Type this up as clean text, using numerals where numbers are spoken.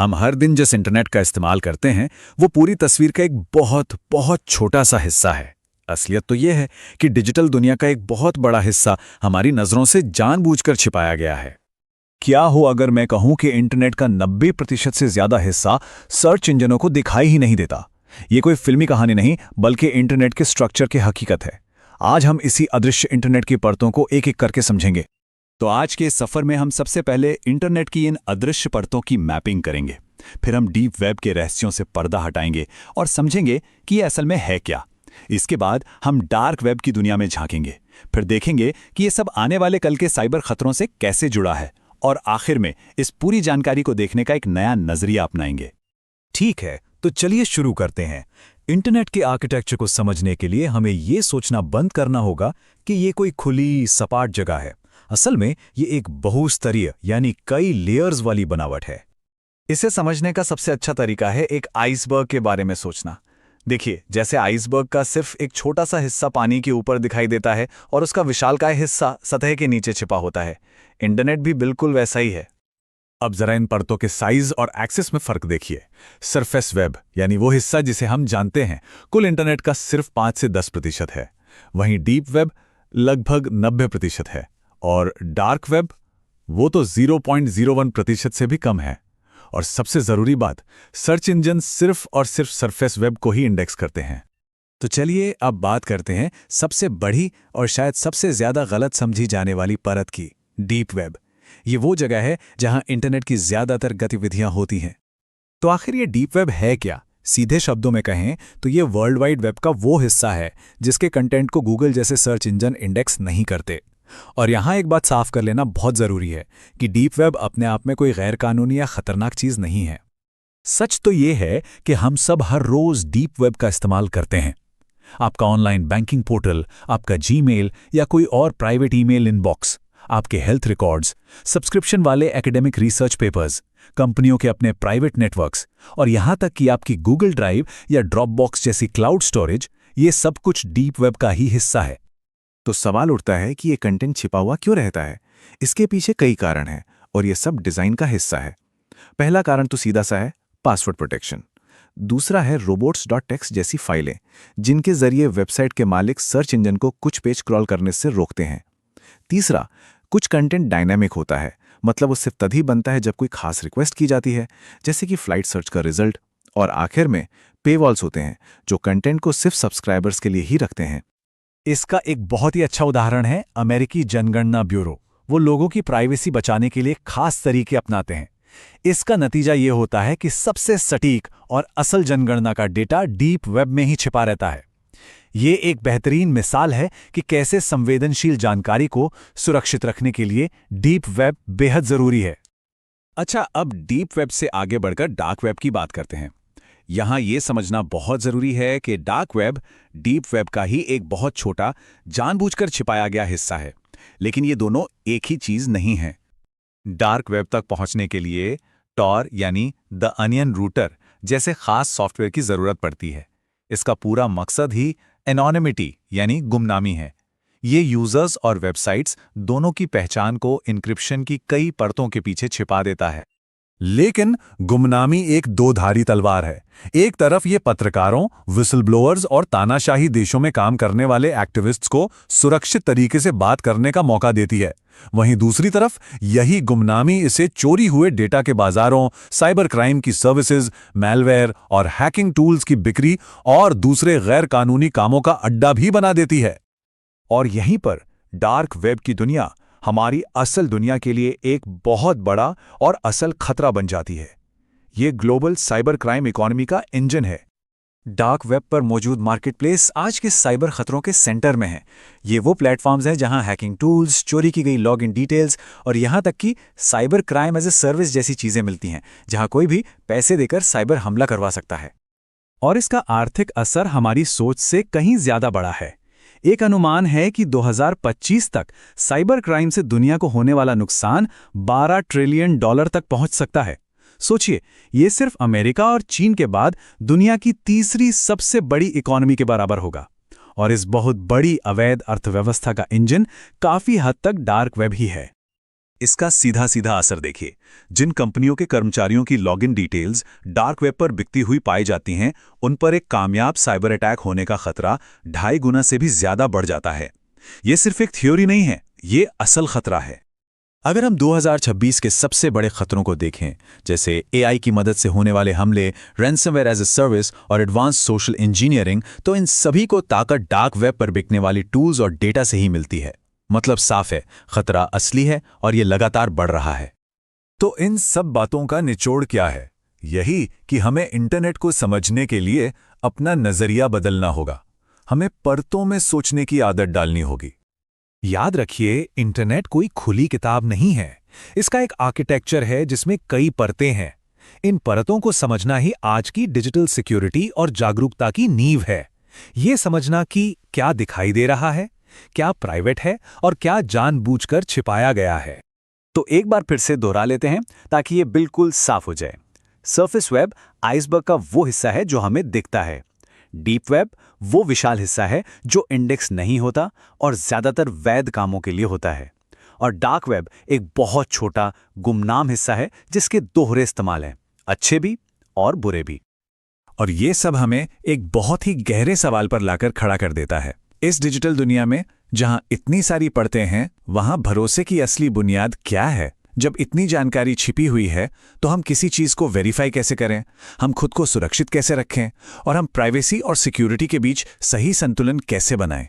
हम हर दिन जिस इंटरनेट का इस्तेमाल करते हैं वो पूरी तस्वीर का एक बहुत बहुत छोटा सा हिस्सा है। असलियत तो ये है कि डिजिटल दुनिया का एक बहुत बड़ा हिस्सा हमारी नज़रों से जानबूझकर छिपाया गया है। क्या हो अगर मैं कहूं कि इंटरनेट का 90% से ज्यादा हिस्सा सर्च इंजनों को दिखाई ही नहीं देता। ये कोई फिल्मी कहानी नहीं, बल्कि इंटरनेट के स्ट्रक्चर की हकीकत है। आज हम इसी अदृश्य इंटरनेट की परतों को एक एक करके समझेंगे। तो आज के इस सफर में हम सबसे पहले इंटरनेट की इन अदृश्य परतों की मैपिंग करेंगे। फिर हम डीप वेब के रहस्यों से पर्दा हटाएंगे और समझेंगे कि ये असल में है क्या। इसके बाद हम डार्क वेब की दुनिया में झांकेंगे। फिर देखेंगे कि ये सब आने वाले कल के साइबर खतरों से कैसे जुड़ा है। और आखिर में इस पूरी जानकारी को देखने का एक नया नजरिया अपनाएंगे। ठीक है, तो चलिए शुरू करते हैं। इंटरनेट के आर्किटेक्चर को समझने के लिए हमें ये सोचना बंद करना होगा कि ये कोई खुली सपाट जगह है। असल में ये एक बहुस्तरीय यानी कई लेयर्स वाली बनावट है। इसे समझने का सबसे अच्छा तरीका है एक आइसबर्ग के बारे में सोचना। देखिए, जैसे आइसबर्ग का सिर्फ एक छोटा सा हिस्सा पानी के ऊपर दिखाई देता है और उसका विशालकाय हिस्सा सतह के नीचे छिपा होता है, इंटरनेट भी बिल्कुल वैसा ही है। अब जरा इन परतों के साइज और एक्सेस में फर्क देखिए। सरफेस वेब यानी वो हिस्सा जिसे हम जानते हैं, कुल इंटरनेट का सिर्फ 5 से 10% है। वहीं डीप वेब लगभग 90% है और डार्क वेब वो तो 0.01% से भी कम है। और सबसे जरूरी बात, सर्च इंजन सिर्फ और सिर्फ सरफेस वेब को ही इंडेक्स करते हैं। तो चलिए अब बात करते हैं सबसे बड़ी और शायद सबसे ज्यादा गलत समझी जाने वाली परत की, डीप वेब। ये वो जगह है जहां इंटरनेट की ज्यादातर गतिविधियां होती हैं। तो आखिर ये डीप वेब है क्या? सीधे शब्दों में कहें तो ये वर्ल्ड वाइड वेब का वो हिस्सा है जिसके कंटेंट को गूगल जैसे सर्च इंजन इंडेक्स नहीं करते। और यहां एक बात साफ कर लेना बहुत जरूरी है कि डीप वेब अपने आप में कोई गैर कानूनी या खतरनाक चीज नहीं है। सच तो ये है कि हम सब हर रोज डीप वेब का इस्तेमाल करते हैं। आपका ऑनलाइन बैंकिंग पोर्टल, आपका जीमेल या कोई और प्राइवेट ईमेल इनबॉक्स, आपके हेल्थ रिकॉर्ड्स, सब्सक्रिप्शन वाले एकेडमिक रिसर्च पेपर्स, कंपनियों के अपने प्राइवेट नेटवर्क्स और यहां तक कि आपकी गूगल ड्राइव या ड्रॉपबॉक्स जैसी क्लाउड स्टोरेज, ये सब कुछ डीप वेब का ही हिस्सा है। तो सवाल उठता है कि ये कंटेंट छिपा हुआ क्यों रहता है? इसके पीछे कई कारण हैं और ये सब डिजाइन का हिस्सा है। पहला कारण तो सीधा सा है, पासवर्ड प्रोटेक्शन। दूसरा है robots.txt जैसी फाइलें, जिनके जरिए वेबसाइट के मालिक सर्च इंजन को कुछ पेज क्रॉल करने से रोकते हैं। तीसरा, कुछ कंटेंट डायनामिक होता है, मतलब वो सिर्फ तभी बनता है जब कोई खास रिक्वेस्ट की जाती है, जैसे कि फ्लाइट सर्च का रिजल्ट। और आखिर में पेवॉल्स होते हैं जो कंटेंट को सिर्फ सब्सक्राइबर्स के लिए ही रखते हैं। इसका एक बहुत ही अच्छा उदाहरण है अमेरिकी जनगणना ब्यूरो। वो लोगों की प्राइवेसी बचाने के लिए खास तरीके अपनाते हैं। इसका नतीजा ये होता है कि सबसे सटीक और असल जनगणना का डेटा डीप वेब में ही छिपा रहता है। ये एक बेहतरीन मिसाल है कि कैसे संवेदनशील जानकारी को सुरक्षित रखने के लिए डीप वेब बेहद जरूरी है। अच्छा, अब डीप वेब से आगे बढ़कर डार्क वेब की बात करते हैं। यहां यह समझना बहुत जरूरी है कि डार्क वेब डीप वेब का ही एक बहुत छोटा, जानबूझकर छिपाया गया हिस्सा है। लेकिन ये दोनों एक ही चीज नहीं है। डार्क वेब तक पहुंचने के लिए टॉर यानी द अनियन रूटर जैसे खास सॉफ्टवेयर की जरूरत पड़ती है। इसका पूरा मकसद ही एनोनिमिटी यानी गुमनामी है। ये यूजर्स और वेबसाइट्स दोनों की पहचान को इंक्रिप्शन की कई परतों के पीछे छिपा देता है। लेकिन गुमनामी एक दो-धारी तलवार है। एक तरफ ये पत्रकारों, विसल ब्लोअर्स और तानाशाही देशों में काम करने वाले एक्टिविस्ट्स को सुरक्षित तरीके से बात करने का मौका देती है। वहीं दूसरी तरफ यही गुमनामी इसे चोरी हुए डेटा के बाजारों, साइबर क्राइम की सर्विसेज, मैलवेयर और हैकिंग टूल्स की बिक्री और दूसरे गैर कानूनी कामों का अड्डा भी बना देती है। और यहीं पर डार्क वेब की दुनिया हमारी असल दुनिया के लिए एक बहुत बड़ा और असल खतरा बन जाती है। ये ग्लोबल साइबर क्राइम इकोनॉमी का इंजन है। डार्क वेब पर मौजूद मार्केटप्लेस आज के साइबर खतरों के सेंटर में हैं। ये वो प्लेटफॉर्म्स हैं जहां हैकिंग टूल्स, चोरी की गई लॉगिन डिटेल्स और यहां तक कि cyber crime as a service जैसी चीजें मिलती हैं, जहां कोई भी पैसे देकर साइबर हमला करवा सकता है। और इसका आर्थिक असर हमारी सोच से कहीं ज्यादा बड़ा है। एक अनुमान है कि 2025 तक साइबर क्राइम से दुनिया को होने वाला नुकसान $12 ट्रिलियन तक पहुंच सकता है। सोचिए, ये सिर्फ अमेरिका और चीन के बाद दुनिया की तीसरी सबसे बड़ी इकोनॉमी के बराबर होगा। और इस बहुत बड़ी अवैध अर्थव्यवस्था का इंजन काफी हद तक डार्क वेब ही है। इसका सीधा सीधा असर देखिए। जिन कंपनियों के कर्मचारियों की लॉगिन डिटेल्स डार्क वेब पर बिकती हुई पाई जाती हैं, उन पर एक कामयाब साइबर अटैक होने का खतरा 2.5 गुना से भी ज्यादा बढ़ जाता है। ये सिर्फ एक थ्योरी नहीं है, ये असल खतरा है। अगर हम 2026 के सबसे बड़े खतरों को देखें, जैसे एआई की मदद से होने वाले हमले, रैंसमवेयर एज ए सर्विस और एडवांस सोशल इंजीनियरिंग, तो इन सभी को ताकत डार्क वेब पर बिकने वाली टूल्स और डेटा से ही मिलती है। मतलब साफ है, खतरा असली है और ये लगातार बढ़ रहा है। तो इन सब बातों का निचोड़ क्या है? यही कि हमें इंटरनेट को समझने के लिए अपना नजरिया बदलना होगा। हमें परतों में सोचने की आदत डालनी होगी। याद रखिए, इंटरनेट कोई खुली किताब नहीं है। इसका एक आर्किटेक्चर है जिसमें कई परतें हैं। इन परतों को समझना ही आज की डिजिटल सिक्योरिटी और जागरूकता की नींव है। ये समझना कि क्या दिखाई दे रहा है, क्या प्राइवेट है और क्या जानबूझकर छिपाया गया है। तो एक बार फिर से दोहरा लेते हैं ताकि ये बिल्कुल साफ हो जाए। सरफेस वेब आइसबर्ग का वो हिस्सा है जो हमें दिखता है। डीप वेब वो विशाल हिस्सा है जो इंडेक्स नहीं होता और ज्यादातर वैध कामों के लिए होता है। और डार्क वेब एक बहुत छोटा गुमनाम हिस्सा है जिसके दोहरे इस्तेमाल हैं, अच्छे भी और बुरे भी। और ये सब हमें एक बहुत ही गहरे सवाल पर लाकर खड़ा कर देता है। इस डिजिटल दुनिया में जहां इतनी सारी परतें हैं, वहां भरोसे की असली बुनियाद क्या है? जब इतनी जानकारी छिपी हुई है, तो हम किसी चीज को वेरीफाई कैसे करें, हम खुद को सुरक्षित कैसे रखें और हम प्राइवेसी और सिक्योरिटी के बीच सही संतुलन कैसे बनाएं?